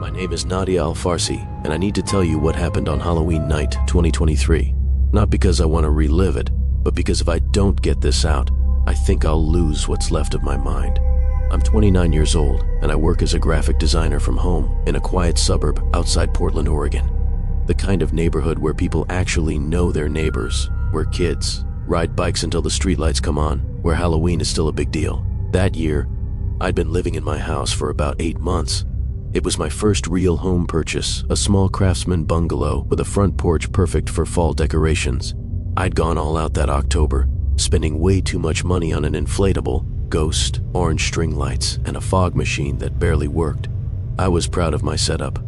My name is Nadia Alarscy, and I need to tell you what happened on Halloween night 2023. Not because I want to relive it, but because if I don't get this out, I think I'll lose what's left of my mind. I'm 29 years old, and I work as a graphic designer from home in a quiet suburb outside Portland, Oregon. The kind of neighborhood where people actually know their neighbors, where kids ride bikes until the streetlights come on, where Halloween is still a big deal. That year, I'd been living in my house for about 8 months. It was my first real home purchase, a small craftsman bungalow with a front porch perfect for fall decorations. I'd gone all out that October, spending way too much money on an inflatable, ghost, orange string lights, and a fog machine that barely worked. I was proud of my setup.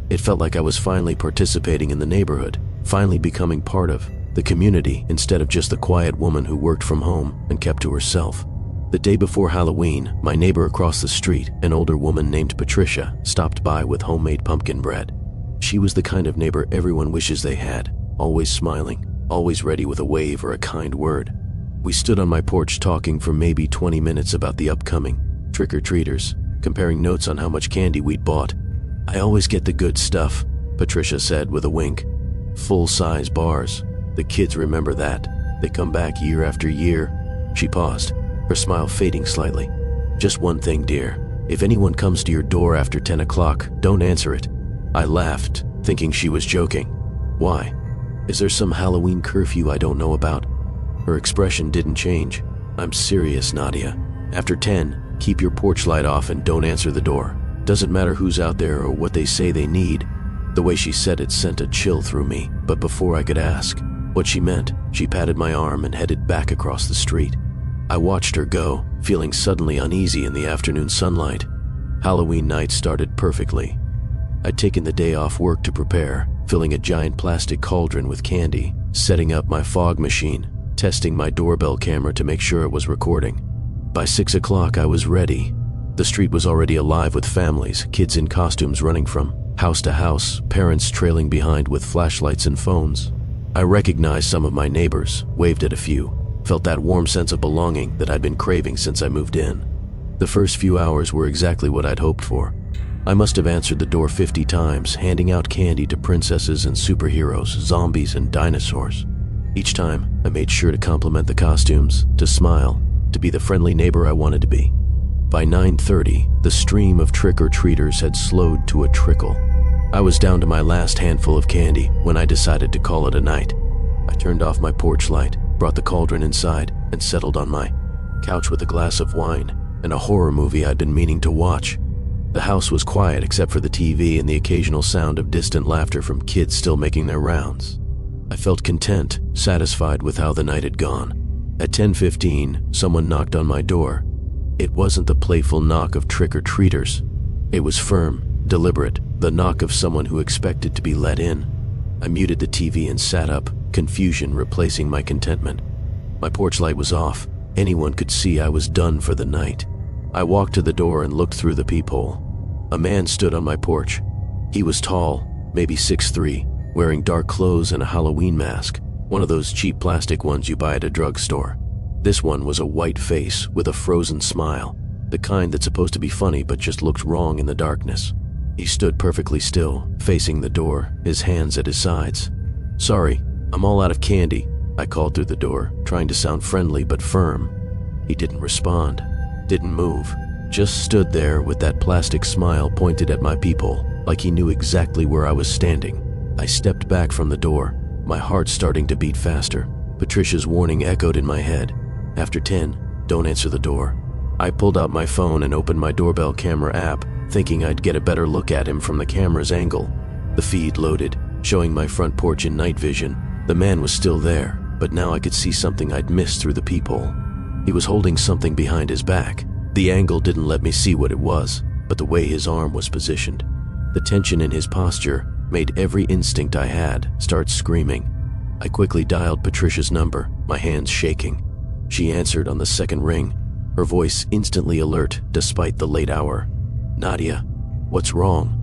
It felt like I was finally participating in the neighborhood, finally becoming part of the community instead of just the quiet woman who worked from home and kept to herself. The day before Halloween, my neighbor across the street, an older woman named Patricia, stopped by with homemade pumpkin bread. She was the kind of neighbor everyone wishes they had, always smiling, always ready with a wave or a kind word. We stood on my porch talking for maybe 20 minutes about the upcoming trick-or-treaters, comparing notes on how much candy we'd bought. "I always get the good stuff," Patricia said with a wink. "Full-size bars. The kids remember that. They come back year after year." She paused, her smile fading slightly. "Just one thing, dear. If anyone comes to your door after 10 o'clock, don't answer it." I laughed, thinking she was joking. "Why? Is there some Halloween curfew I don't know about?" Her expression didn't change. "I'm serious, Nadia. After 10, keep your porch light off and don't answer the door. Doesn't matter who's out there or what they say they need." The way she said it sent a chill through me, but before I could ask what she meant, she patted my arm and headed back across the street. I watched her go, feeling suddenly uneasy in the afternoon sunlight. Halloween night started perfectly. I'd taken the day off work to prepare, filling a giant plastic cauldron with candy, setting up my fog machine, testing my doorbell camera to make sure it was recording. By 6 o'clock, I was ready. The street was already alive with families, kids in costumes running from house to house, parents trailing behind with flashlights and phones. I recognized some of my neighbors, waved at a few, felt that warm sense of belonging that I'd been craving since I moved in. The first few hours were exactly what I'd hoped for. I must have answered the door 50 times, handing out candy to princesses and superheroes, zombies and dinosaurs. Each time, I made sure to compliment the costumes, to smile, to be the friendly neighbor I wanted to be. By 9:30, the stream of trick-or-treaters had slowed to a trickle. I was down to my last handful of candy when I decided to call it a night. I turned off my porch light, brought the cauldron inside, and settled on my couch with a glass of wine and a horror movie I'd been meaning to watch. The house was quiet except for the TV and the occasional sound of distant laughter from kids still making their rounds. I felt content, satisfied with how the night had gone. At 10:15, someone knocked on my door. It wasn't the playful knock of trick-or-treaters. It was firm, deliberate, the knock of someone who expected to be let in. I muted the TV and sat up, confusion replacing my contentment. My porch light was off. Anyone could see I was done for the night. I walked to the door and looked through the peephole. A man stood on my porch. He was tall, maybe 6'3", wearing dark clothes and a Halloween mask, one of those cheap plastic ones you buy at a drugstore. This one was a white face with a frozen smile, the kind that's supposed to be funny but just looked wrong in the darkness. He stood perfectly still, facing the door, his hands at his sides. "Sorry, I'm all out of candy," I called through the door, trying to sound friendly but firm. He didn't respond, didn't move, just stood there with that plastic smile pointed at my peephole, like he knew exactly where I was standing. I stepped back from the door, my heart starting to beat faster. Patricia's warning echoed in my head. After 10, don't answer the door. I pulled out my phone and opened my doorbell camera app, thinking I'd get a better look at him from the camera's angle. The feed loaded, showing my front porch in night vision. The man was still there, but now I could see something I'd missed through the peephole. He was holding something behind his back. The angle didn't let me see what it was, but the way his arm was positioned. The tension in his posture made every instinct I had start screaming. I quickly dialed Patricia's number, my hands shaking. She answered on the second ring, her voice instantly alert despite the late hour. "Nadia, what's wrong?"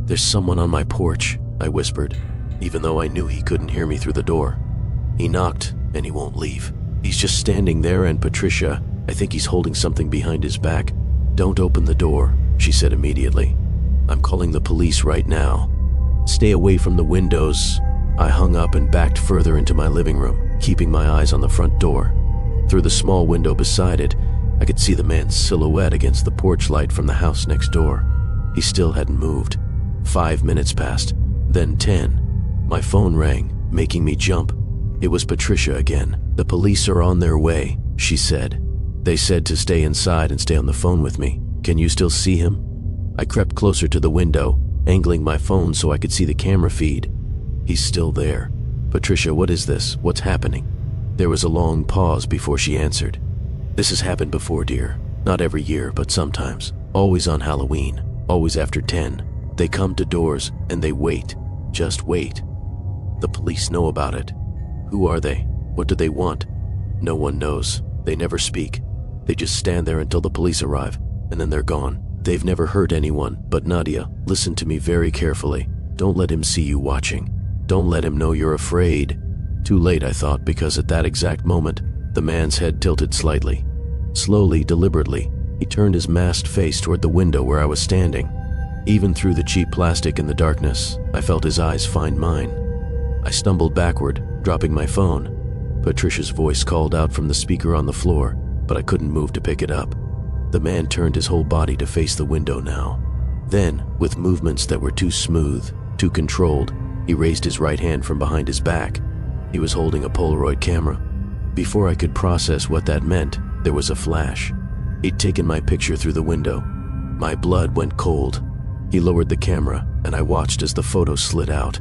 "There's someone on my porch," I whispered, even though I knew he couldn't hear me through the door. "He knocked, and he won't leave. He's just standing there, and Patricia, I think he's holding something behind his back. Don't open the door," she said immediately. I'm calling the police right now. Stay away from the windows." I hung up and backed further into my living room, keeping my eyes on the front door. Through the small window beside it, I could see the man's silhouette against the porch light from the house next door. He still hadn't moved. 5 minutes passed, then 10. My phone rang, making me jump. It was Patricia again. "The police are on their way," she said. "They said to stay inside and stay on the phone with me. Can you still see him?" I crept closer to the window, angling my phone so I could see the camera feed. "He's still there." "Patricia, what is this? What's happening?" There was a long pause before she answered. "This has happened before, dear. Not every year, but sometimes. Always on Halloween. Always after 10. They come to doors and they wait. Just wait. The police know about it." "Who are they? What do they want?" "No one knows. They never speak. They just stand there until the police arrive, and then they're gone. They've never hurt anyone, but Nadia, listen to me very carefully. Don't let him see you watching. Don't let him know you're afraid." Too late, I thought, because at that exact moment, the man's head tilted slightly. Slowly, deliberately, he turned his masked face toward the window where I was standing. Even through the cheap plastic in the darkness, I felt his eyes find mine. I stumbled backward, dropping my phone. Patricia's voice called out from the speaker on the floor, but I couldn't move to pick it up. The man turned his whole body to face the window now. Then, with movements that were too smooth, too controlled, he raised his right hand from behind his back. He was holding a Polaroid camera. Before I could process what that meant, there was a flash. He'd taken my picture through the window. My blood went cold. He lowered the camera, and I watched as the photo slid out.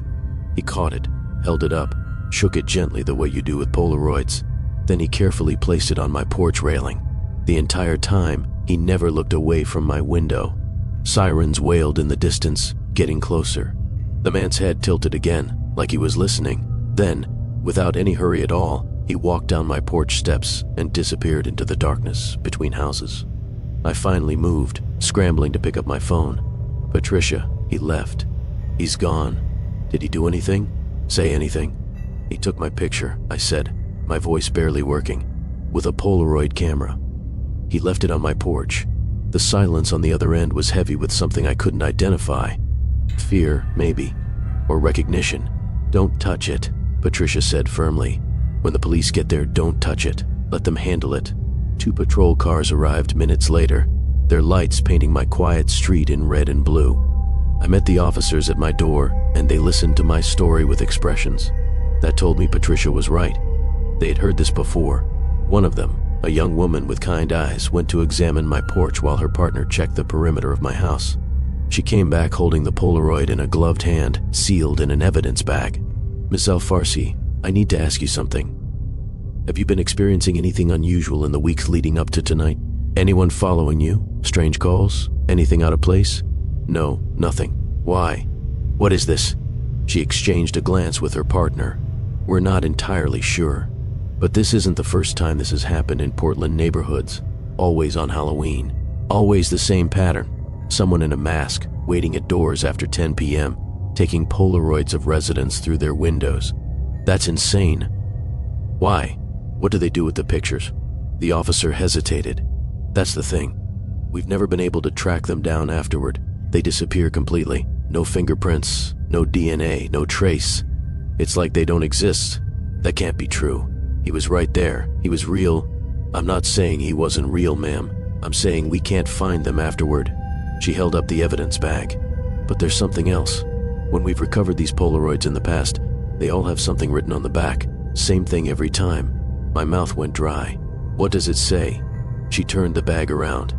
He caught it, held it up, shook it gently the way you do with Polaroids. Then he carefully placed it on my porch railing. The entire time, he never looked away from my window. Sirens wailed in the distance, getting closer. The man's head tilted again, like he was listening. Then, without any hurry at all, he walked down my porch steps and disappeared into the darkness between houses. I finally moved, scrambling to pick up my phone. "Patricia, he left. He's gone. Did he do anything? Say anything?" "He took my picture," I said, my voice barely working, "with a Polaroid camera. He left it on my porch." The silence on the other end was heavy with something I couldn't identify. Fear, maybe, or recognition. "Don't touch it," Patricia said firmly. "When the police get there, don't touch it. Let them handle it." 2 patrol cars arrived minutes later, their lights painting my quiet street in red and blue. I met the officers at my door, and they listened to my story with expressions. That told me Patricia was right. They had heard this before. One of them, a young woman with kind eyes, went to examine my porch while her partner checked the perimeter of my house. She came back holding the Polaroid in a gloved hand, sealed in an evidence bag. "Miss Alarscy, I need to ask you something. Have you been experiencing anything unusual in the weeks leading up to tonight? Anyone following you? Strange calls? Anything out of place?" "No, nothing." "Why? What is this?" She exchanged a glance with her partner. "We're not entirely sure. But this isn't the first time this has happened in Portland neighborhoods. Always on Halloween. Always the same pattern. Someone in a mask, waiting at doors after 10 p.m., taking Polaroids of residents through their windows. That's insane. Why? What do they do with the pictures?" The officer hesitated. "That's the thing. We've never been able to track them down afterward. They disappear completely. No fingerprints, no DNA, no trace. It's like they don't exist. That can't be true. He was right there. He was real." "I'm not saying he wasn't real, ma'am. I'm saying we can't find them afterward." She held up the evidence bag. "But there's something else. When we've recovered these Polaroids in the past, they all have something written on the back. Same thing every time." My mouth went dry. "What does it say?" She turned the bag around.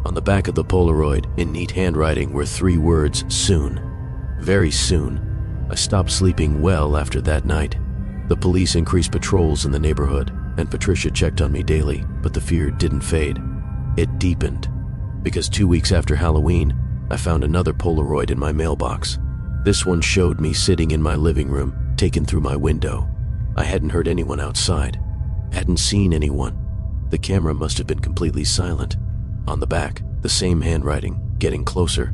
On the back of the Polaroid, in neat handwriting, were 3 words: "Soon." Very soon. I stopped sleeping well after that night. The police increased patrols in the neighborhood, and Patricia checked on me daily, but the fear didn't fade. It deepened. Because 2 weeks after Halloween, I found another Polaroid in my mailbox. This one showed me sitting in my living room, taken through my window. I hadn't heard anyone outside. Hadn't seen anyone. The camera must have been completely silent. On the back, the same handwriting, getting closer.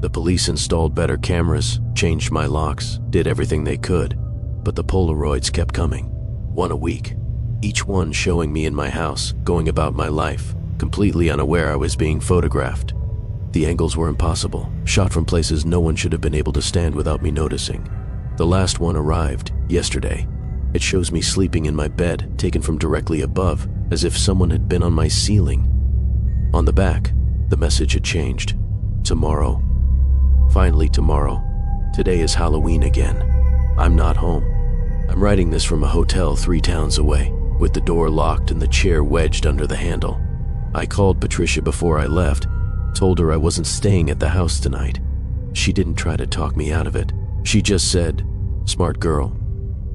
The police installed better cameras, changed my locks, did everything they could. But the Polaroids kept coming. 1 a week. Each one showing me in my house, going about my life, completely unaware I was being photographed. The angles were impossible, shot from places no one should have been able to stand without me noticing. The last one arrived yesterday. It shows me sleeping in my bed, taken from directly above, as if someone had been on my ceiling. On the back, the message had changed. Tomorrow. Finally tomorrow. Today is Halloween again. I'm not home. I'm writing this from a hotel 3 towns away, with the door locked and the chair wedged under the handle. I called Patricia before I left, told her I wasn't staying at the house tonight. She didn't try to talk me out of it. She just said, "Smart girl.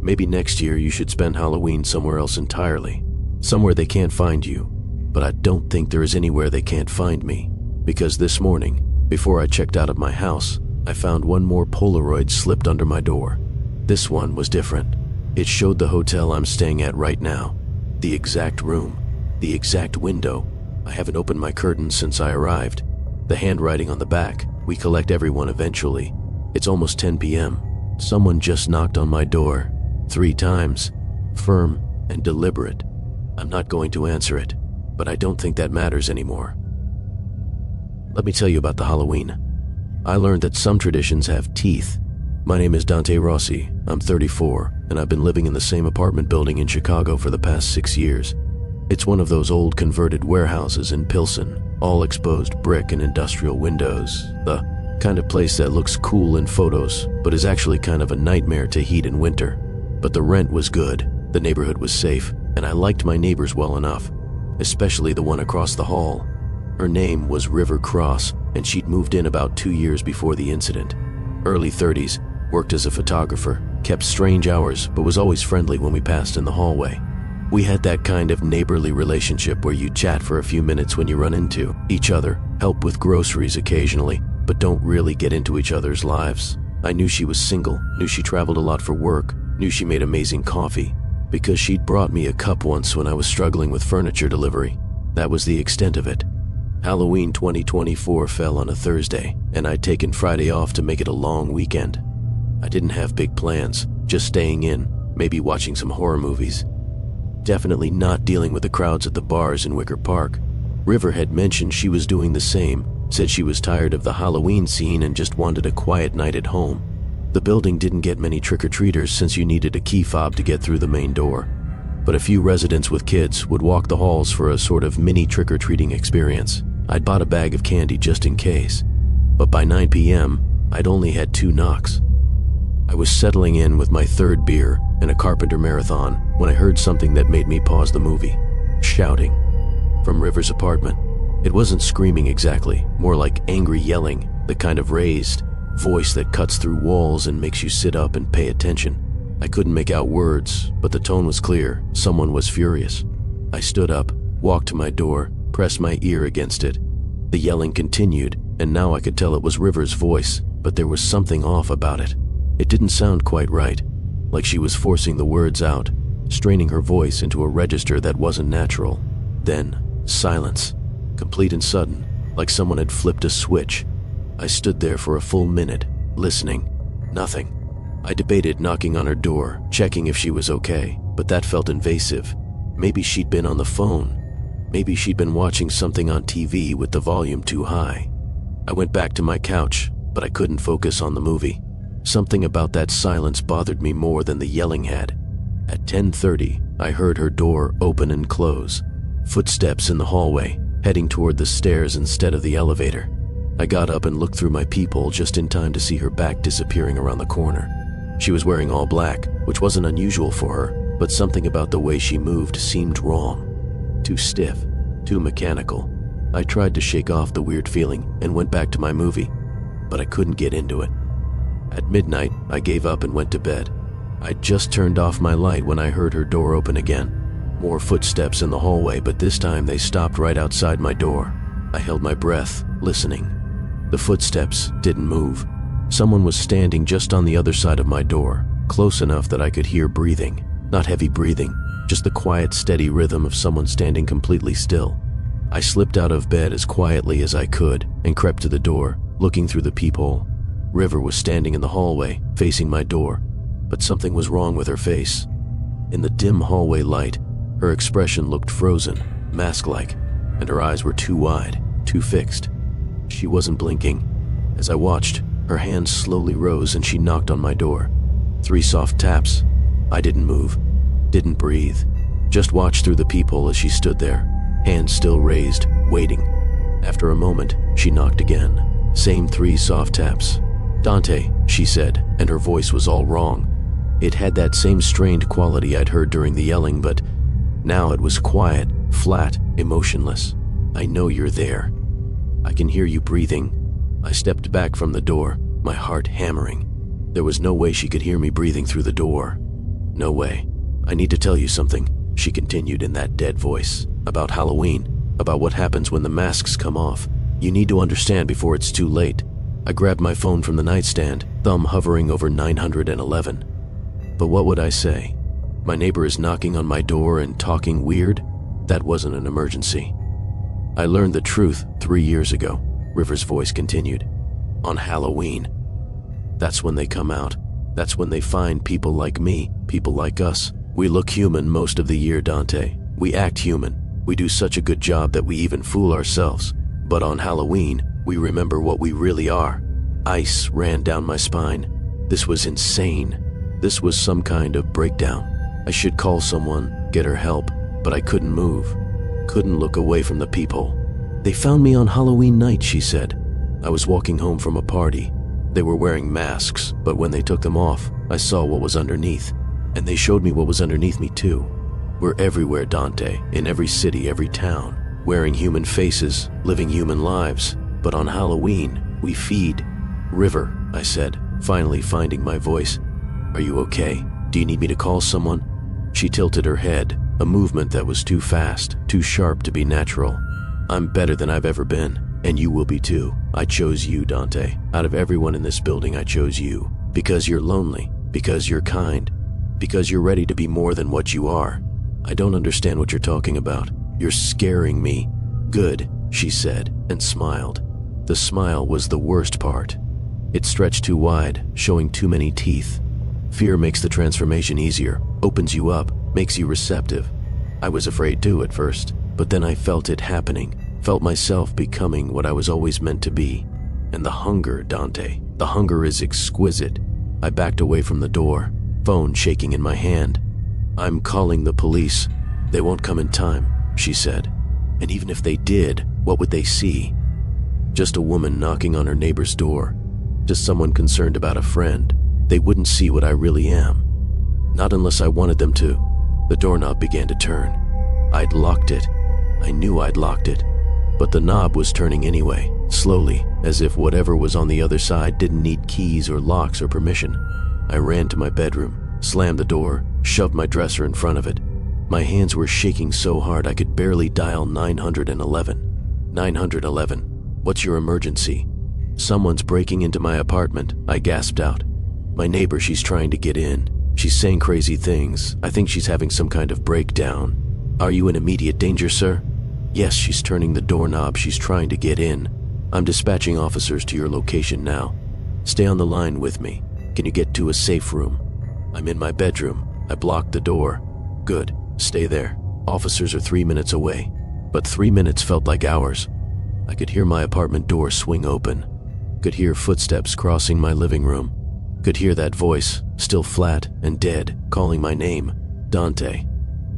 Maybe next year you should spend Halloween somewhere else entirely. Somewhere they can't find you. But I don't think there is anywhere they can't find me. Because this morning, before I checked out of my house, I found one more Polaroid slipped under my door. This one was different. It showed the hotel I'm staying at right now. The exact room. The exact window. I haven't opened my curtains since I arrived. The handwriting on the back. We collect everyone eventually. It's almost 10 p.m. Someone just knocked on my door 3 times. Firm and deliberate. I'm not going to answer it, but I don't think that matters anymore. Let me tell you about the Halloween. I learned that some traditions have teeth. My name is Dante Rossi. I'm 34, and I've been living in the same apartment building in Chicago for the past 6 years. It's one of those old converted warehouses in Pilsen, all exposed brick and industrial windows. The kind of place that looks cool in photos, but is actually kind of a nightmare to heat in winter. But the rent was good, the neighborhood was safe, and I liked my neighbors well enough, especially the one across the hall. Her name was River Cross, and she'd moved in about 2 years before the incident. Early 30s, worked as a photographer, kept strange hours, but was always friendly when we passed in the hallway. We had that kind of neighborly relationship where you chat for a few minutes when you run into each other, help with groceries occasionally, but don't really get into each other's lives. I knew she was single, knew she traveled a lot for work, knew she made amazing coffee, because she'd brought me a cup once when I was struggling with furniture delivery. That was the extent of it. Halloween 2024 fell on a Thursday, and I'd taken Friday off to make it a long weekend. I didn't have big plans, just staying in, maybe watching some horror movies. Definitely not dealing with the crowds at the bars in Wicker Park. River had mentioned she was doing the same, said she was tired of the Halloween scene and just wanted a quiet night at home. The building didn't get many trick-or-treaters since you needed a key fob to get through the main door. But a few residents with kids would walk the halls for a sort of mini trick-or-treating experience. I'd bought a bag of candy just in case. But by 9 p.m., I'd only had 2 knocks. I was settling in with my 3rd beer and a Carpenter marathon when I heard something that made me pause the movie. Shouting. From River's apartment. It wasn't screaming exactly, more like angry yelling, the kind of raised voice that cuts through walls and makes you sit up and pay attention. I couldn't make out words, but the tone was clear. Someone was furious. I stood up, walked to my door, pressed my ear against it. The yelling continued, and now I could tell it was River's voice, but there was something off about it. It didn't sound quite right, like she was forcing the words out, straining her voice into a register that wasn't natural. Then, silence, complete and sudden, like someone had flipped a switch. I stood there for a full minute, listening. Nothing. I debated knocking on her door, checking if she was okay, but that felt invasive. Maybe she'd been on the phone. Maybe she'd been watching something on TV with the volume too high. I went back to my couch, but I couldn't focus on the movie. Something about that silence bothered me more than the yelling had. At 10:30, I heard her door open and close. Footsteps in the hallway, heading toward the stairs instead of the elevator. I got up and looked through my peephole just in time to see her back disappearing around the corner. She was wearing all black, which wasn't unusual for her, but something about the way she moved seemed wrong. Too stiff, too mechanical. I tried to shake off the weird feeling and went back to my movie, but I couldn't get into it. At midnight, I gave up and went to bed. I'd just turned off my light when I heard her door open again. More footsteps in the hallway, but this time they stopped right outside my door. I held my breath, listening. The footsteps didn't move. Someone was standing just on the other side of my door, close enough that I could hear breathing. Not heavy breathing, just the quiet, steady rhythm of someone standing completely still. I slipped out of bed as quietly as I could and crept to the door, looking through the peephole. River was standing in the hallway, facing my door, but something was wrong with her face. In the dim hallway light, her expression looked frozen, mask-like, and her eyes were too wide, too fixed. She wasn't blinking. As I watched, her hand slowly rose and she knocked on my door. 3 soft taps. I didn't move, didn't breathe. Just watched through the peephole as she stood there, hands still raised, waiting. After a moment, she knocked again. Same 3 soft taps. "Dante," she said, and her voice was all wrong. It had that same strained quality I'd heard during the yelling, but now it was quiet, flat, emotionless. "I know you're there. I can hear you breathing." I stepped back from the door, my heart hammering. There was no way she could hear me breathing through the door. No way. "I need to tell you something," she continued in that dead voice. "About Halloween, about what happens when the masks come off. You need to understand before it's too late." I grabbed my phone from the nightstand, thumb hovering over 911. But what would I say? My neighbor is knocking on my door and talking weird? That wasn't an emergency. "I learned the truth 3 years ago," River's voice continued. "On Halloween. That's when they come out. That's when they find people like me, people like us. We look human most of the year, Dante. We act human. We do such a good job that we even fool ourselves. But on Halloween, we remember what we really are." Ice ran down my spine. This was insane. This was some kind of breakdown. I should call someone, get her help, but I couldn't move. Couldn't look away from the peephole. "They found me on Halloween night," she said. "I was walking home from a party. They were wearing masks, but when they took them off, I saw what was underneath. And they showed me what was underneath me too. We're everywhere, Dante, in every city, every town, wearing human faces, living human lives. But on Halloween, we feed." "River," I said, finally finding my voice. "Are you okay? Do you need me to call someone?" She tilted her head, a movement that was too fast, too sharp to be natural. "I'm better than I've ever been, and you will be too. I chose you, Dante. Out of everyone in this building, I chose you. Because you're lonely, because you're kind, because you're ready to be more than what you are. I don't understand what you're talking about. You're scaring me." "Good," she said, and smiled. The smile was the worst part. It stretched too wide, showing too many teeth. Fear makes the transformation easier, opens you up, makes you receptive. I was afraid too at first, but then I felt it happening, felt myself becoming what I was always meant to be. And the hunger, Dante, the hunger is exquisite. I backed away from the door, phone shaking in my hand. "I'm calling the police. They won't come in time," she said. "And even if they did, what would they see? Just a woman knocking on her neighbor's door. Just someone concerned about a friend. They wouldn't see what I really am. Not unless I wanted them to." The doorknob began to turn. I'd locked it. I knew I'd locked it. But the knob was turning anyway, slowly, as if whatever was on the other side didn't need keys or locks or permission. I ran to my bedroom, slammed the door, shoved my dresser in front of it. My hands were shaking so hard I could barely dial 911. 911. "What's your emergency?" "Someone's breaking into my apartment," I gasped out. "My neighbor, she's trying to get in. She's saying crazy things. I think she's having some kind of breakdown." "Are you in immediate danger, sir?" "Yes, she's turning the doorknob. She's trying to get in. I'm dispatching officers to your location now. Stay on the line with me. Can you get to a safe room?" "I'm in my bedroom. I blocked the door." "Good. Stay there. Officers are 3 minutes away." But 3 minutes felt like hours. I could hear my apartment door swing open. Could hear footsteps crossing my living room. Could hear that voice, still flat and dead, calling my name. "Dante,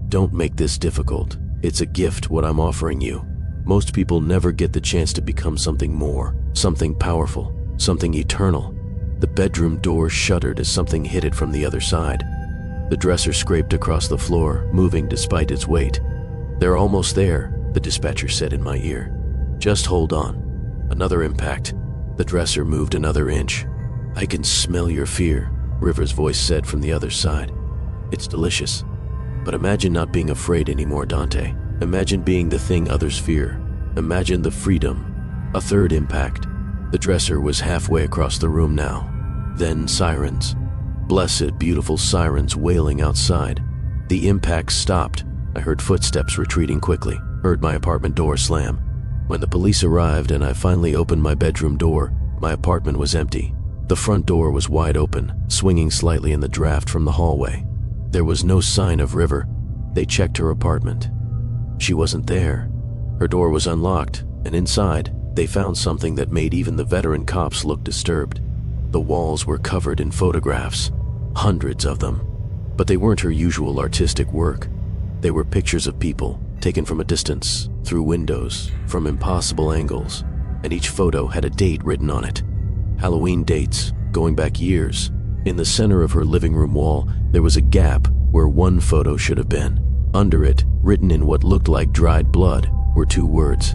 don't make this difficult. It's a gift what I'm offering you. Most people never get the chance to become something more, something powerful, something eternal." The bedroom door shuddered as something hit it from the other side. The dresser scraped across the floor, moving despite its weight. "They're almost there," the dispatcher said in my ear. "Just hold on." Another impact. The dresser moved another inch. "I can smell your fear," River's voice said from the other side. "It's delicious. But imagine not being afraid anymore, Dante. Imagine being the thing others fear. Imagine the freedom." A third impact. The dresser was halfway across the room now. Then sirens. Blessed, beautiful sirens wailing outside. The impact stopped. I heard footsteps retreating quickly, heard my apartment door slam. When the police arrived and I finally opened my bedroom door, my apartment was empty. The front door was wide open, swinging slightly in the draft from the hallway. There was no sign of River. They checked her apartment. She wasn't there. Her door was unlocked, and inside, They found something that made even the veteran cops look disturbed. The walls were covered in photographs, hundreds of them. But they weren't her usual artistic work. They were pictures of people, taken from a distance, through windows, from impossible angles, and each photo had a date written on it. Halloween dates, going back years. In the center of her living room wall, there was a gap where one photo should have been. Under it, written in what looked like dried blood, were 2 words: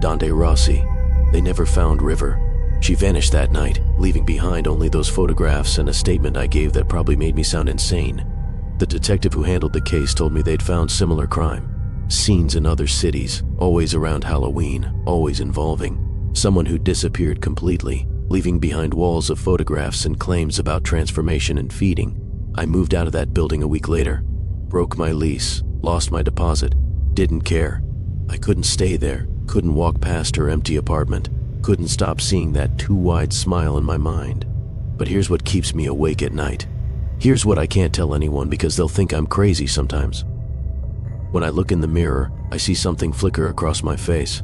Nadia Alarscy. They never found River. She vanished that night, leaving behind only those photographs and a statement I gave that probably made me sound insane. The detective who handled the case told me they'd found similar crime. Scenes in other cities, always around Halloween, always involving someone who disappeared completely, leaving behind walls of photographs and claims about transformation and feeding. I moved out of that building a week later, broke my lease, lost my deposit, didn't care. I couldn't stay there, couldn't walk past her empty apartment, couldn't stop seeing that too wide smile in my mind. But here's what keeps me awake at night. Here's what I can't tell anyone because they'll think I'm crazy sometimes. When I look in the mirror, I see something flicker across my face.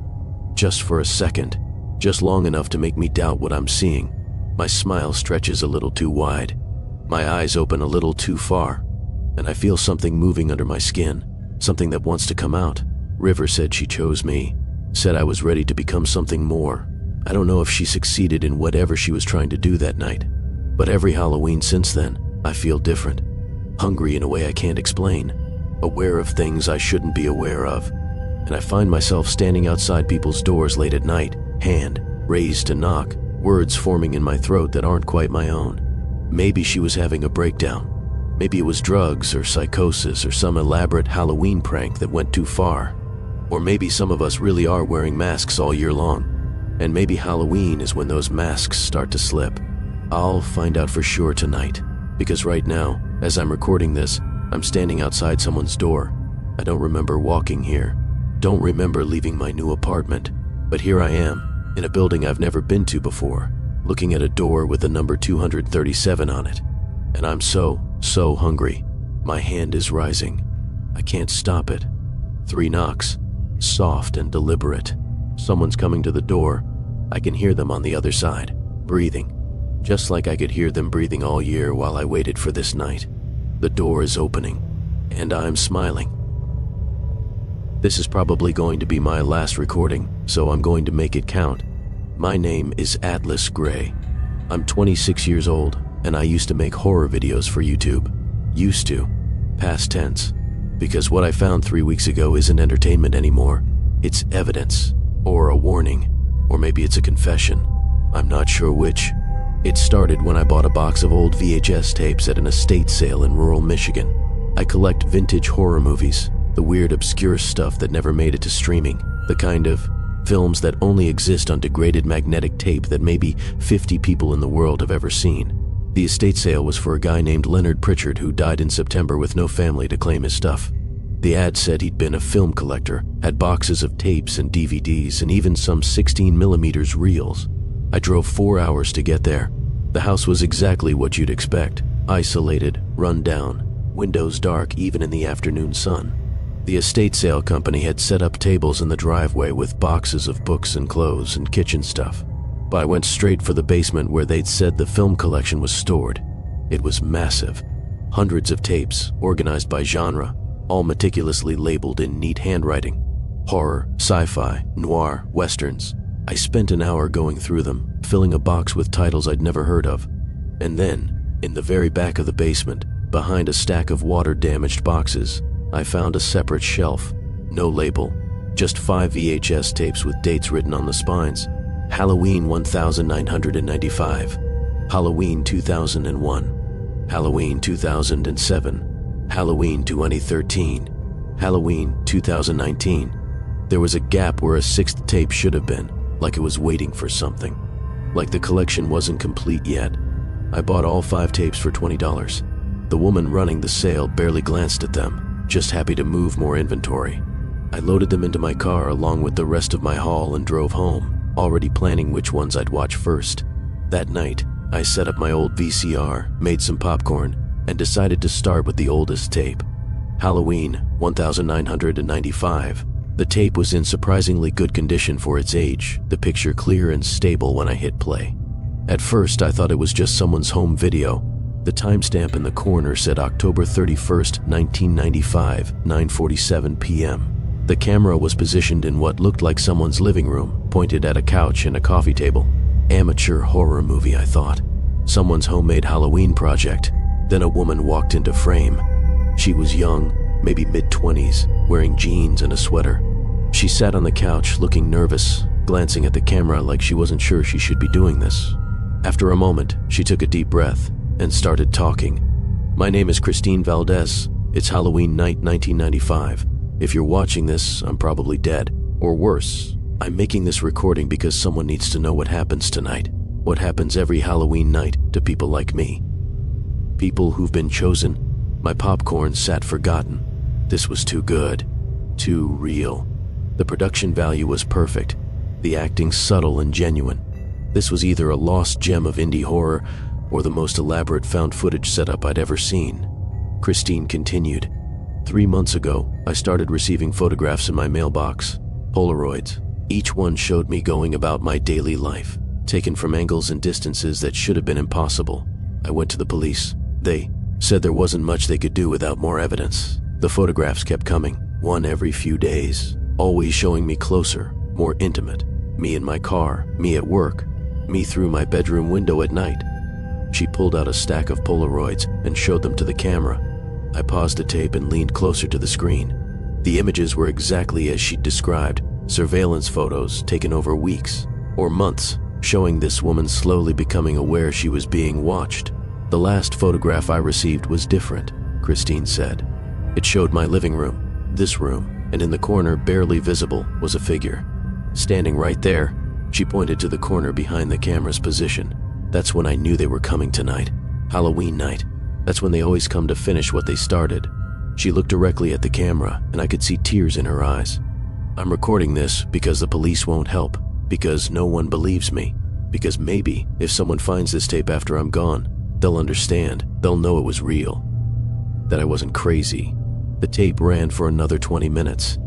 Just for a second, just long enough to make me doubt what I'm seeing. My smile stretches a little too wide. My eyes open a little too far, and I feel something moving under my skin, something that wants to come out. River said she chose me, said I was ready to become something more. I don't know if she succeeded in whatever she was trying to do that night, but every Halloween since then, I feel different. Hungry in a way I can't explain, aware of things I shouldn't be aware of, and I find myself standing outside people's doors late at night, hand raised to knock, words forming in my throat that aren't quite my own. Maybe she was having a breakdown. Maybe it was drugs or psychosis or some elaborate Halloween prank that went too far. Or maybe some of us really are wearing masks all year long, and maybe Halloween is when those masks start to slip. I'll find out for sure tonight, because right now, as I'm recording this, I'm standing outside someone's door. I don't remember walking here, don't remember leaving my new apartment, but here I am, in a building I've never been to before, looking at a door with the number 237 on it. And I'm so hungry. My hand is rising. I can't stop it. 3 knocks, soft and deliberate. Someone's coming to the door. I can hear them on the other side, breathing, just like I could hear them breathing all year while I waited for this night. The door is opening, and I'm smiling. This is probably going to be my last recording, so I'm going to make it count. My name is Atlas Gray. I'm 26 years old, and I used to make horror videos for YouTube. Used to, past tense, because what I found 3 weeks ago isn't entertainment anymore. It's evidence, or a warning, or maybe it's a confession. I'm not sure which. It started when I bought a box of old VHS tapes at an estate sale in rural Michigan. I collect vintage horror movies, the weird obscure stuff that never made it to streaming, the kind of films that only exist on degraded magnetic tape that maybe 50 people in the world have ever seen. The estate sale was for a guy named Leonard Pritchard who died in September with no family to claim his stuff. The ad said he'd been a film collector, had boxes of tapes and DVDs and even some 16mm reels. I drove 4 hours to get there. The house was exactly what you'd expect, isolated, run down, windows dark even in the afternoon sun. The estate sale company had set up tables in the driveway with boxes of books and clothes and kitchen stuff. But I went straight for the basement where they'd said the film collection was stored. It was massive. Hundreds of tapes, organized by genre, all meticulously labeled in neat handwriting. Horror, sci-fi, noir, westerns. I spent an hour going through them, filling a box with titles I'd never heard of. And then, in the very back of the basement, behind a stack of water-damaged boxes, I found a separate shelf. No label, just 5 VHS tapes with dates written on the spines. Halloween 1995, Halloween 2001, Halloween 2007, Halloween 2013, Halloween 2019. There was a gap where a 6th tape should have been, like it was waiting for something. Like the collection wasn't complete yet. I bought all 5 tapes for $20. The woman running the sale barely glanced at them, just happy to move more inventory. I loaded them into my car along with the rest of my haul and drove home, already planning which ones I'd watch first. That night, I set up my old VCR, made some popcorn, and decided to start with the oldest tape. Halloween 1995 The tape was in surprisingly good condition for its age, the picture clear and stable when I hit play. At first, I thought it was just someone's home video. The timestamp in the corner said October 31st, 1995, 9:47 p.m. The camera was positioned in what looked like someone's living room, pointed at a couch and a coffee table. Amateur horror movie, I thought. Someone's homemade Halloween project. Then a woman walked into frame. She was young, maybe mid-20s, wearing jeans and a sweater. She sat on the couch looking nervous, glancing at the camera like she wasn't sure she should be doing this. After a moment, she took a deep breath and started talking. "My name is Christine Valdez. It's Halloween night 1995. If you're watching this, I'm probably dead. Or worse, I'm making this recording because someone needs to know what happens tonight. What happens every Halloween night to people like me. People who've been chosen. My popcorn sat forgotten. This was too good. Too real. The production value was perfect. The acting subtle and genuine. This was either a lost gem of indie horror or the most elaborate found footage setup I'd ever seen." Christine continued. 3 months ago, I started receiving photographs in my mailbox. Polaroids. Each one showed me going about my daily life, taken from angles and distances that should have been impossible. I went to the police. They said there wasn't much they could do without more evidence. The photographs kept coming, one every few days, always showing me closer, more intimate. Me in my car, me at work, me through my bedroom window at night. She pulled out a stack of Polaroids and showed them to the camera. I paused the tape and leaned closer to the screen. The images were exactly as she'd described, surveillance photos taken over weeks or months, showing this woman slowly becoming aware she was being watched. "The last photograph I received was different," Christine said. "It showed my living room, this room, and in the corner, barely visible, was a figure. Standing right there." She pointed to the corner behind the camera's position. "That's when I knew they were coming tonight. Halloween night. That's when they always come to finish what they started." She looked directly at the camera, and I could see tears in her eyes. "I'm recording this because the police won't help, because no one believes me, because maybe if someone finds this tape after I'm gone, they'll understand, they'll know it was real, that I wasn't crazy." The tape ran for another 20 minutes.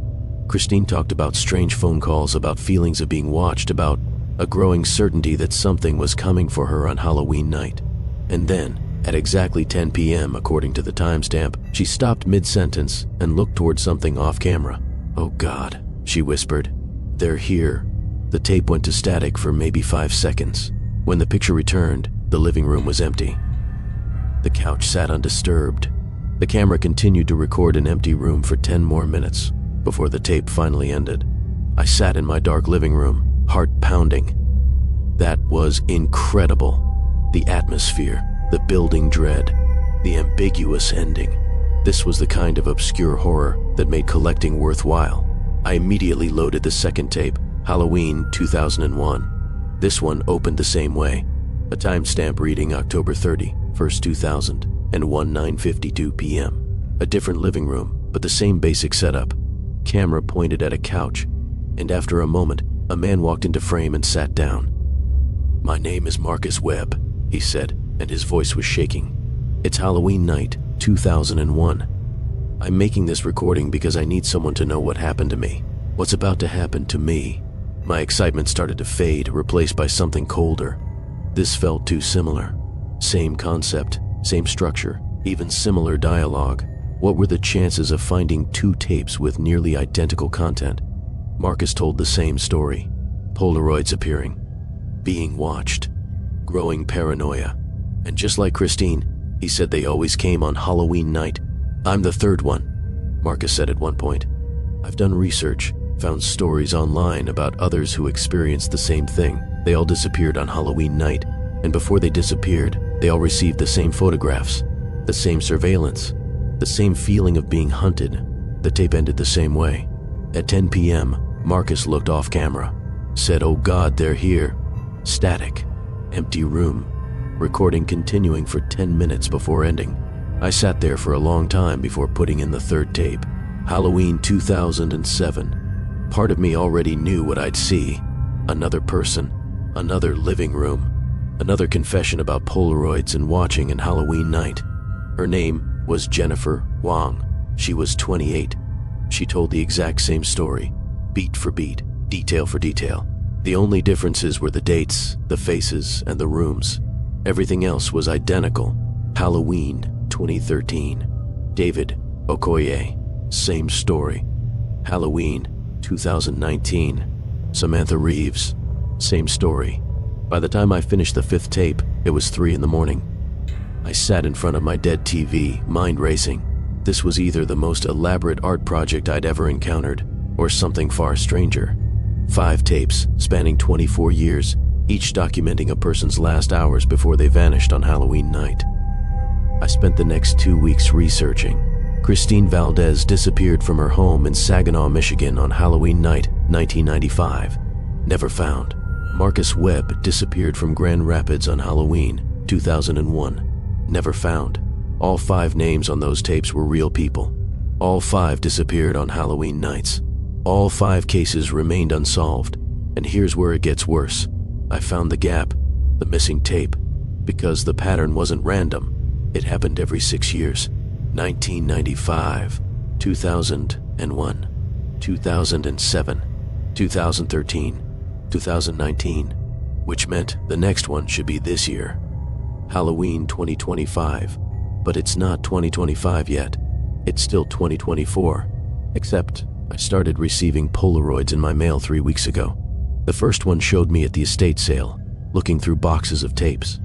Christine talked about strange phone calls, about feelings of being watched, about a growing certainty that something was coming for her on Halloween night. And then, at exactly 10 p.m., according to the timestamp, she stopped mid-sentence and looked toward something off camera. "Oh God," she whispered. "They're here." The tape went to static for maybe 5 seconds. When the picture returned, the living room was empty. The couch sat undisturbed. The camera continued to record an empty room for 10 more minutes before the tape finally ended. I sat in my dark living room, heart pounding. That was incredible. The atmosphere, the building dread, the ambiguous ending. This was the kind of obscure horror that made collecting worthwhile. I immediately loaded the second tape, Halloween 2001. This one opened the same way. A timestamp reading October 31st, 2000, and 9:52 p.m. A different living room, but the same basic setup. Camera pointed at a couch, and after a moment, a man walked into frame and sat down. "My name is Marcus Webb," he said, and his voice was shaking. "It's Halloween night, 2001. I'm making this recording because I need someone to know what happened to me, what's about to happen to me." My excitement started to fade, replaced by something colder. This felt too similar. Same concept, same structure, even similar dialogue. What were the chances of finding two tapes with nearly identical content? Marcus told the same story. Polaroids appearing, being watched, growing paranoia. And just like Christine, he said they always came on Halloween night. "I'm the third one," Marcus said at one point. "I've done research, found stories online about others who experienced the same thing. They all disappeared on Halloween night, and before they disappeared, they all received the same photographs, the same surveillance, the same feeling of being hunted." The tape ended the same way. At 10 p.m., Marcus looked off camera, said, "Oh God, they're here." Static, empty room, recording continuing for 10 minutes before ending. I sat there for a long time before putting in the third tape, Halloween 2007. Part of me already knew what I'd see. Another person, another living room, another confession about Polaroids and watching in Halloween night. Her name was Jennifer Wang. She was 28. She told the exact same story, beat for beat, detail for detail. The only differences were the dates, the faces, and the rooms. Everything else was identical. Halloween 2013. David Okoye, same story. Halloween 2019. Samantha Reeves, same story. By the time I finished the 5th tape, it was 3 in the morning. I sat in front of my dead TV, mind racing. This was either the most elaborate art project I'd ever encountered, or something far stranger. 5 tapes spanning 24 years, each documenting a person's last hours before they vanished on Halloween night. I spent the next 2 weeks researching. Christine Valdez disappeared from her home in Saginaw, Michigan on Halloween night, 1995. Never found. Marcus Webb disappeared from Grand Rapids on Halloween, 2001. Never found. All 5 names on those tapes were real people. All 5 disappeared on Halloween nights. All 5 cases remained unsolved. And here's where it gets worse. I found the gap, the missing tape, because the pattern wasn't random. It happened every 6 years. 1995, 2001, 2007, 2013, 2019, which meant the next one should be this year. Halloween 2025, but it's not 2025 yet. It's still 2024, except I started receiving Polaroids in my mail 3 weeks ago. The first one showed me at the estate sale, looking through boxes of tapes.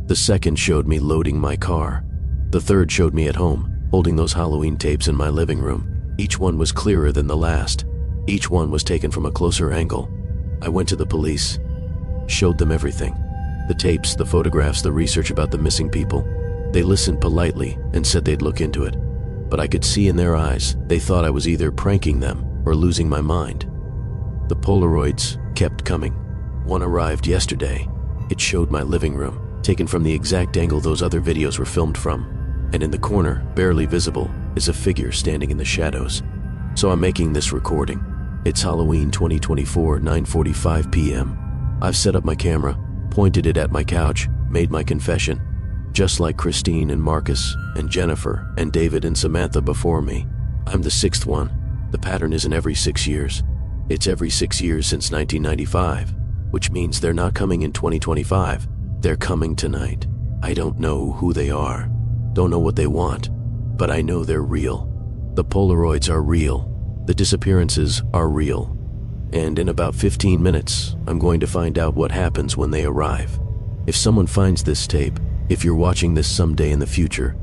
The second showed me loading my car. The third showed me at home, holding those Halloween tapes in my living room. Each one was clearer than the last. Each one was taken from a closer angle. I went to the police, showed them everything. The tapes, the photographs, the research about the missing people. They listened politely and said they'd look into it. But I could see in their eyes, they thought I was either pranking them or losing my mind. The Polaroids kept coming. One arrived yesterday. It showed my living room, taken from the exact angle those other videos were filmed from. And in the corner, barely visible, is a figure standing in the shadows. So I'm making this recording. It's Halloween 2024, 9:45 p.m. I've set up my camera, pointed it at my couch, made my confession. Just like Christine and Marcus and Jennifer and David and Samantha before me, I'm the 6th one. The pattern isn't every 6 years. It's every 6 years since 1995, which means they're not coming in 2025. They're coming tonight. I don't know who they are. Don't know what they want, but I know they're real. The Polaroids are real. The disappearances are real. And in about 15 minutes, I'm going to find out what happens when they arrive. If someone finds this tape, if you're watching this someday in the future,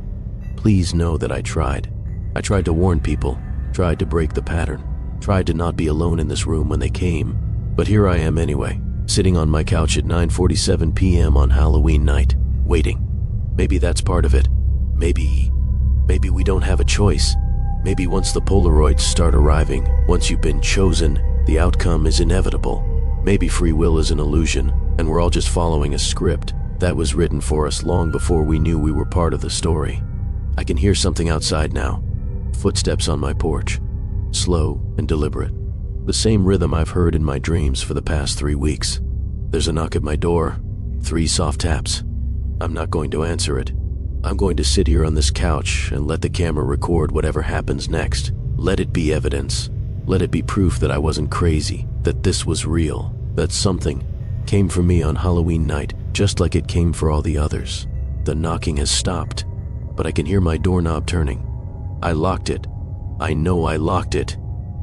please know that I tried. I tried to warn people, tried to break the pattern, tried to not be alone in this room when they came. But here I am anyway, sitting on my couch at 9:47 p.m. on Halloween night, waiting. Maybe that's part of it. Maybe we don't have a choice. Maybe once the Polaroids start arriving, once you've been chosen, the outcome is inevitable. Maybe free will is an illusion, and we're all just following a script that was written for us long before we knew we were part of the story. I can hear something outside now. Footsteps on my porch. Slow and deliberate. The same rhythm I've heard in my dreams for the past 3 weeks. There's a knock at my door. 3 soft taps. I'm not going to answer it. I'm going to sit here on this couch and let the camera record whatever happens next. Let it be evidence. Let it be proof that I wasn't crazy, that this was real, that something came for me on Halloween night just like it came for all the others. The knocking has stopped, but I can hear my doorknob turning. I locked it. I know I locked it,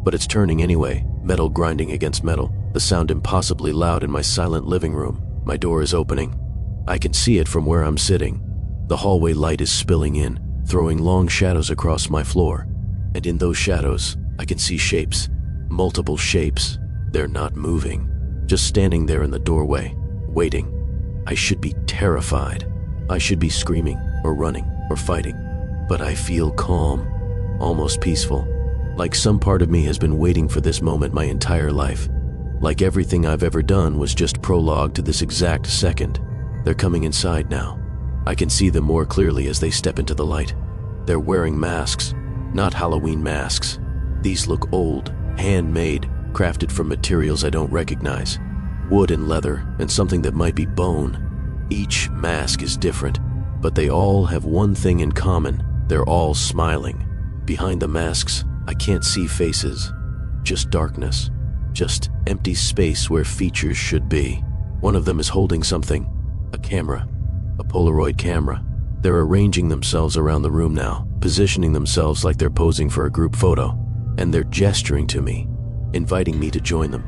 but it's turning anyway, metal grinding against metal, the sound impossibly loud in my silent living room. My door is opening. I can see it from where I'm sitting. The hallway light is spilling in, throwing long shadows across my floor. And in those shadows, I can see shapes. Multiple shapes. They're not moving. Just standing there in the doorway, waiting. I should be terrified. I should be screaming, or running, or fighting. But I feel calm, almost peaceful. Like some part of me has been waiting for this moment my entire life. Like everything I've ever done was just prologue to this exact second. They're coming inside now. I can see them more clearly as they step into the light. They're wearing masks, not Halloween masks. These look old, handmade, crafted from materials I don't recognize. Wood and leather, and something that might be bone. Each mask is different, but they all have one thing in common. They're all smiling. Behind the masks, I can't see faces, just darkness. just empty space where features should be. One of them is holding something, a camera, a Polaroid camera. They're arranging themselves around the room now, positioning themselves like they're posing for a group photo, and they're gesturing to me, inviting me to join them,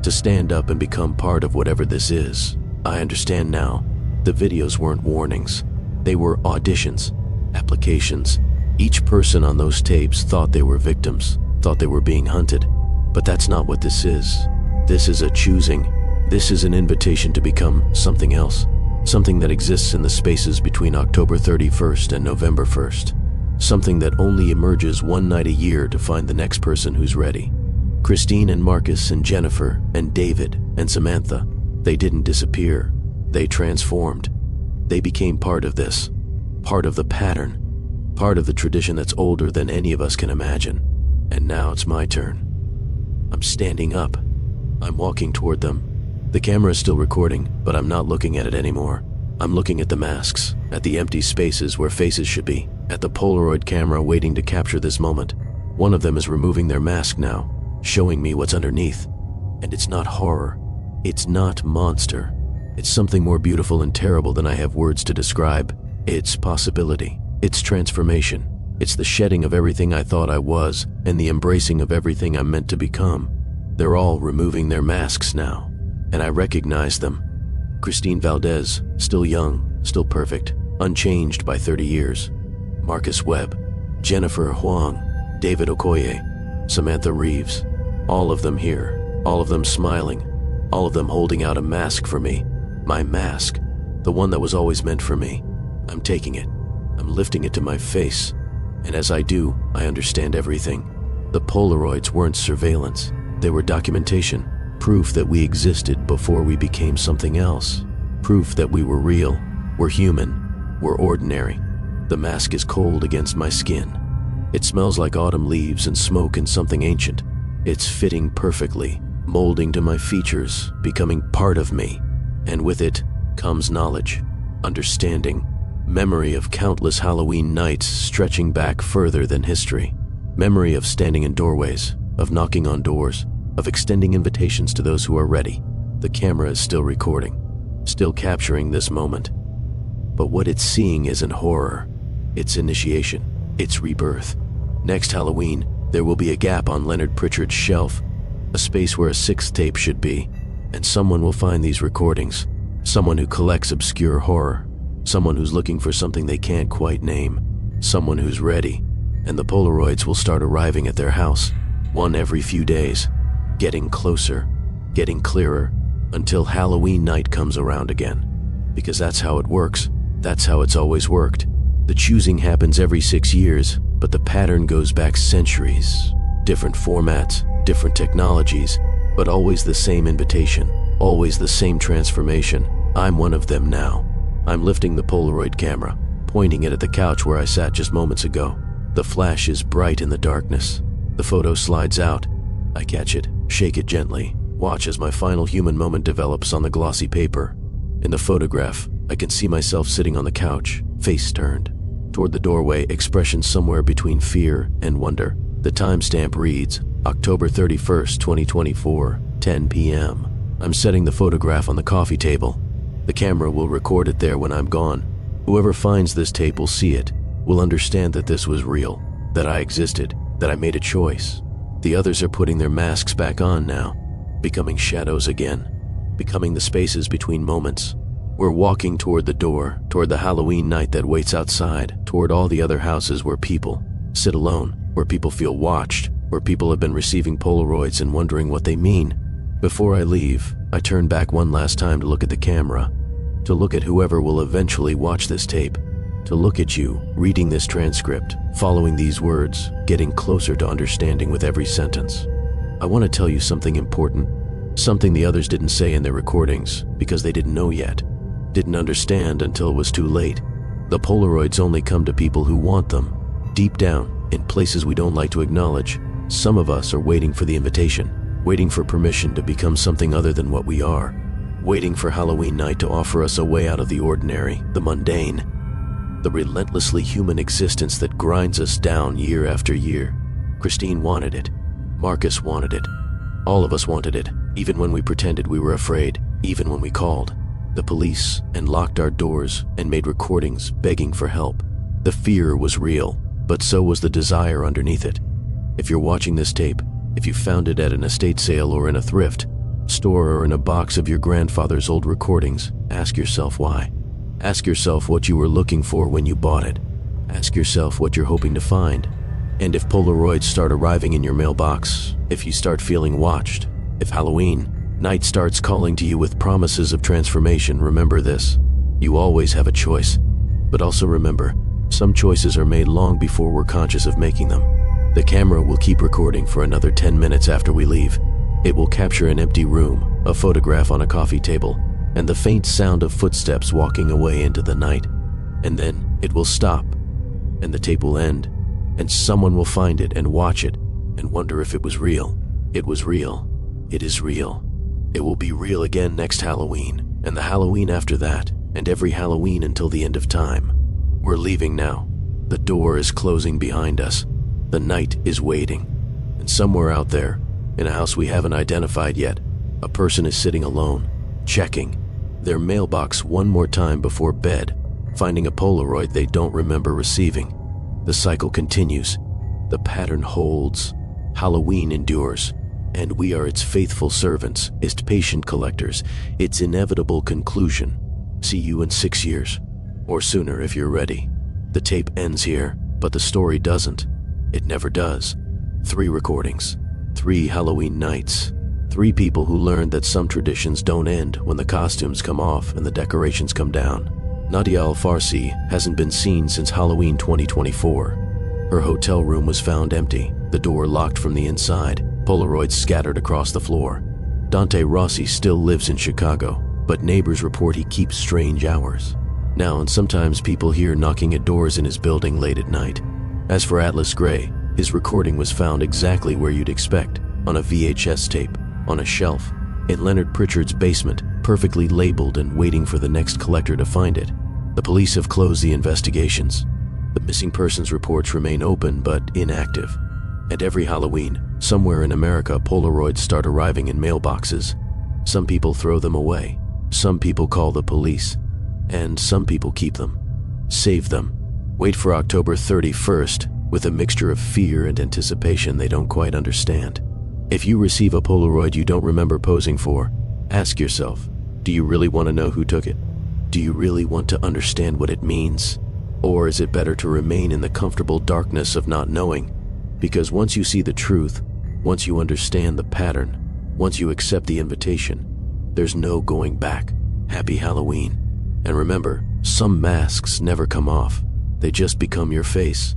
to stand up and become part of whatever this is. I understand now. The videos weren't warnings. They were auditions, applications. Each person on those tapes thought they were victims, thought they were being hunted. But that's not what this is. This is a choosing. This is an invitation to become something else, something that exists in the spaces between October 31st and November 1st, something that only emerges one night a year to find the next person who's ready. Christine and Marcus and Jennifer and David and Samantha, they didn't disappear. They transformed. They became part of this, part of the pattern, part of the tradition that's older than any of us can imagine. And now it's my turn. I'm standing up. I'm walking toward them. The camera is still recording, but I'm not looking at it anymore. I'm looking at the masks, at the empty spaces where faces should be, at the Polaroid camera waiting to capture this moment. One of them is removing their mask now, showing me what's underneath. And it's not horror. It's not monster. It's something more beautiful and terrible than I have words to describe. It's possibility. It's transformation. It's the shedding of everything I thought I was and the embracing of everything I'm meant to become. They're all removing their masks now, and I recognize them. Christine Valdez, still young, still perfect, unchanged by 30 years. Marcus Webb, Jennifer Huang, David Okoye, Samantha Reeves. All of them here, all of them smiling, all of them holding out a mask for me. My mask, the one that was always meant for me. I'm taking it. I'm lifting it to my face. And as I do, I understand everything. The Polaroids weren't surveillance. They were documentation, proof that we existed before we became something else. Proof that we were real, we're human, we're ordinary. The mask is cold against my skin. It smells like autumn leaves and smoke and something ancient. It's fitting perfectly, molding to my features, becoming part of me. And with it comes knowledge, understanding, memory of countless Halloween nights stretching back further than history. Memory of standing in doorways, of knocking on doors, of extending invitations to those who are ready. The camera is still recording, still capturing this moment. But what it's seeing isn't horror. It's initiation. It's rebirth. Next Halloween, there will be a gap on Leonard Pritchard's shelf, a space where a sixth tape should be, and someone will find these recordings. Someone who collects obscure horror. Someone who's looking for something they can't quite name. Someone who's ready. And the Polaroids will start arriving at their house, one every few days, getting closer, getting clearer, until Halloween night comes around again. Because that's how it works. That's how it's always worked. The choosing happens every 6 years, but the pattern goes back centuries. Different formats, different technologies, but always the same invitation, always the same transformation. I'm one of them now. I'm lifting the Polaroid camera, pointing it at the couch where I sat just moments ago. The flash is bright in the darkness. The photo slides out. I catch it, shake it gently, watch as my final human moment develops on the glossy paper. In the photograph, I can see myself sitting on the couch, face turned. Toward the doorway, expression somewhere between fear and wonder. The timestamp reads, October 31st, 2024, 10 p.m. I'm setting the photograph on the coffee table. The camera will record it there when I'm gone. Whoever finds this tape will see it, will understand that this was real, that I existed, that I made a choice. The others are putting their masks back on now, becoming shadows again, becoming the spaces between moments. We're walking toward the door, toward the Halloween night that waits outside, toward all the other houses where people sit alone, where people feel watched, where people have been receiving Polaroids and wondering what they mean. Before I leave, I turn back one last time to look at the camera, to look at whoever will eventually watch this tape, to look at you reading this transcript, following these words, getting closer to understanding with every sentence. I want to tell you something important, something the others didn't say in their recordings because they didn't know yet, didn't understand until it was too late. The Polaroids only come to people who want them. Deep down, in places we don't like to acknowledge, some of us are waiting for the invitation, waiting for permission to become something other than what we are, waiting for Halloween night to offer us a way out of the ordinary, the mundane, the relentlessly human existence that grinds us down year after year. Christine wanted it. Marcus wanted it. All of us wanted it, even when we pretended we were afraid, even when we called the police and locked our doors and made recordings begging for help. The fear was real, but so was the desire underneath it. If you're watching this tape, if you found it at an estate sale or in a thrift store or in a box of your grandfather's old recordings, ask yourself why. Ask yourself what you were looking for when you bought it. Ask yourself what you're hoping to find. And if Polaroids start arriving in your mailbox, if you start feeling watched, if Halloween night starts calling to you with promises of transformation, remember this: you always have a choice. But also remember, some choices are made long before we're conscious of making them. The camera will keep recording for another 10 minutes after we leave. It will capture an empty room, a photograph on a coffee table, and the faint sound of footsteps walking away into the night. And then it will stop, and the tape will end, and someone will find it and watch it and wonder if it was real. It was real. It is real. It will be real again next Halloween, and the Halloween after that, and every Halloween until the end of time. We're leaving now. The door is closing behind us. The night is waiting. And somewhere out there, in a house we haven't identified yet, a person is sitting alone, checking their mailbox one more time before bed, finding a Polaroid they don't remember receiving. The cycle continues. The pattern holds. Halloween endures. And we are its faithful servants, its patient collectors, its inevitable conclusion. See you in 6 years. Or sooner if you're ready. The tape ends here, but the story doesn't. It never does. 3 recordings. 3 Halloween nights. 3 people who learned that some traditions don't end when the costumes come off and the decorations come down. Nadia Alarscy hasn't been seen since Halloween 2024. Her hotel room was found empty, the door locked from the inside, Polaroids scattered across the floor. Dante Rossi still lives in Chicago, but neighbors report he keeps strange hours. Now and sometimes people hear knocking at doors in his building late at night. As for Atlas Gray, his recording was found exactly where you'd expect, on a VHS tape, on a shelf, in Leonard Pritchard's basement, perfectly labeled and waiting for the next collector to find it. The police have closed the investigations. The missing persons reports remain open but inactive. And every Halloween, somewhere in America, Polaroids start arriving in mailboxes. Some people throw them away. Some people call the police. And some people keep them. Save them. Wait for October 31st with a mixture of fear and anticipation they don't quite understand. If you receive a Polaroid you don't remember posing for, ask yourself, do you really want to know who took it? Do you really want to understand what it means? Or is it better to remain in the comfortable darkness of not knowing? Because once you see the truth, once you understand the pattern, once you accept the invitation, there's no going back. Happy Halloween. And remember, some masks never come off. They just become your face.